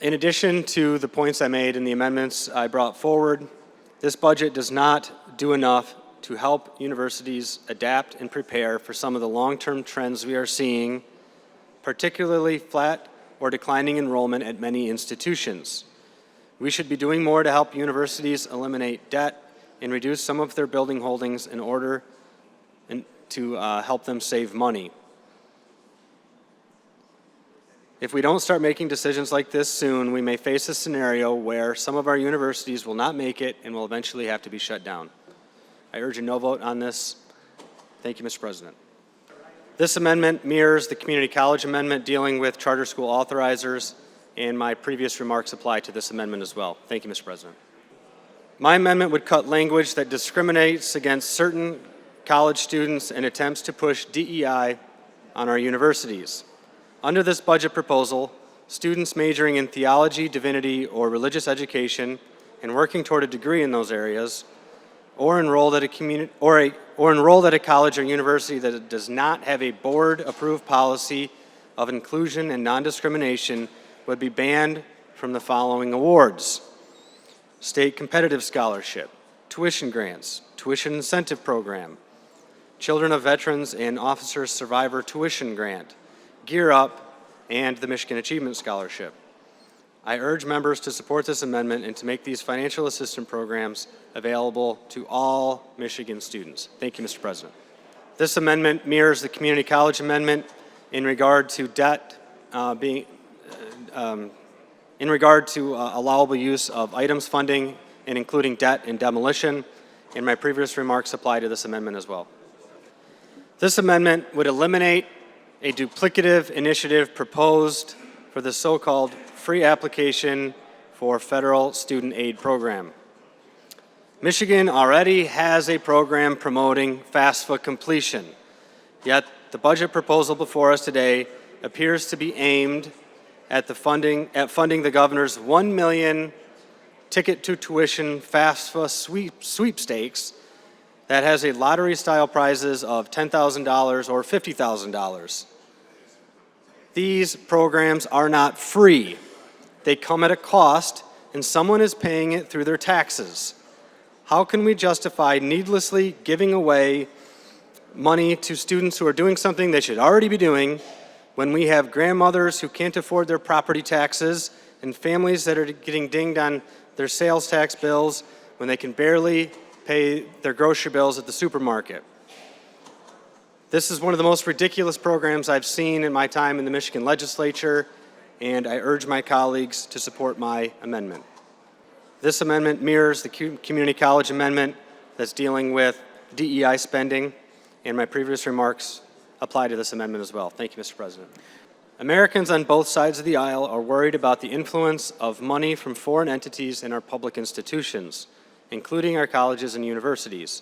In addition to the points I made in the amendments I brought forward, this budget does not do enough to help universities adapt and prepare for some of the long-term trends we are seeing, particularly flat or declining enrollment at many institutions. We should be doing more to help universities eliminate debt and reduce some of their building holdings in order to help them save money. If we don't start making decisions like this soon, we may face a scenario where some of our universities will not make it and will eventually have to be shut down. I urge a no vote on this. Thank you, Mr. President. This amendment mirrors the community college amendment dealing with charter school authorizers, and my previous remarks apply to this amendment as well. Thank you, Mr. President. My amendment would cut language that discriminates against certain college students and attempts to push DEI on our universities. Under this budget proposal, students majoring in theology, divinity, or religious education and working toward a degree in those areas, or enrolled at a college or university that does not have a board-approved policy of inclusion and non-discrimination would be banned from the following awards: State Competitive Scholarship, Tuition Grants, Tuition Incentive Program, Children of Veterans and Officers Survivor Tuition Grant, Gear Up, and the Michigan Achievement Scholarship. I urge members to support this amendment and to make these financial assistance programs available to all Michigan students. Thank you, Mr. President. This amendment mirrors the community college amendment in regard to debt allowable use of items funding and including debt and demolition, and my previous remarks apply to this amendment as well. This amendment would eliminate a duplicative initiative proposed for the so-called free application for federal student aid program. Michigan already has a program promoting FAFSA completion, yet the budget proposal before us today appears to be aimed at funding the governor's $1 million ticket to tuition FAFSA sweepstakes that has a lottery-style prizes of $10,000 or $50,000. These programs are not free. They come at a cost, and someone is paying it through their taxes. How can we justify needlessly giving away money to students who are doing something they should already be doing when we have grandmothers who can't afford their property taxes and families that are getting dinged on their sales tax bills when they can barely pay their grocery bills at the supermarket? This is one of the most ridiculous programs I've seen in my time in the Michigan legislature, and I urge my colleagues to support my amendment. This amendment mirrors the community college amendment that's dealing with DEI spending, and my previous remarks apply to this amendment as well. Thank you, Mr. President. Americans on both sides of the aisle are worried about the influence of money from foreign entities in our public institutions, including our colleges and universities.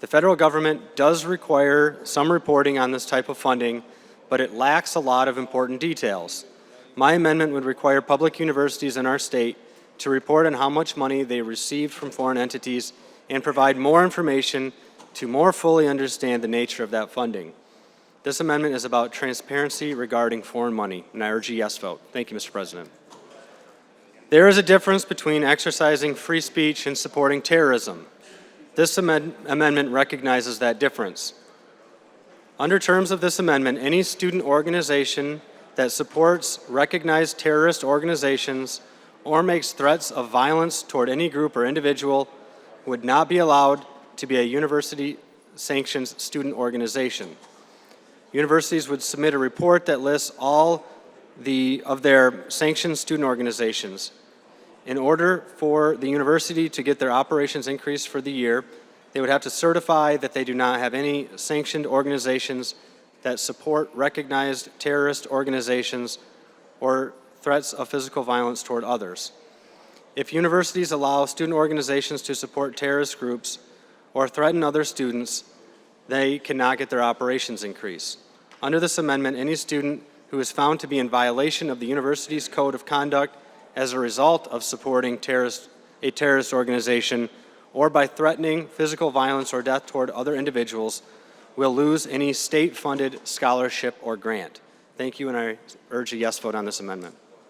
The federal government does require some reporting on this type of funding, but it lacks a lot of important details. My amendment would require public universities in our state to report on how much money they received from foreign entities and provide more information to more fully understand the nature of that funding. This amendment is about transparency regarding foreign money, and I urge a yes vote. Thank you, Mr. President. There is a difference between exercising free speech and supporting terrorism. This amendment recognizes that difference. Under terms of this amendment, any student organization that supports recognized terrorist organizations or makes threats of violence toward any group or individual would not be allowed to be a university-sanctioned student organization. Universities would submit a report that lists all of their sanctioned student organizations. In order for the university to get their operations increased for the year, they would have to certify that they do not have any sanctioned organizations that support recognized terrorist organizations or threats of physical violence toward others. If universities allow student organizations to support terrorist groups or threaten other students, they cannot get their operations increased. Under this amendment, any student who is found to be in violation of the university's code of conduct as a result of supporting a terrorist organization or by threatening physical violence or death toward other individuals will lose any state-funded scholarship or grant. Thank you, and I urge a yes vote on this amendment.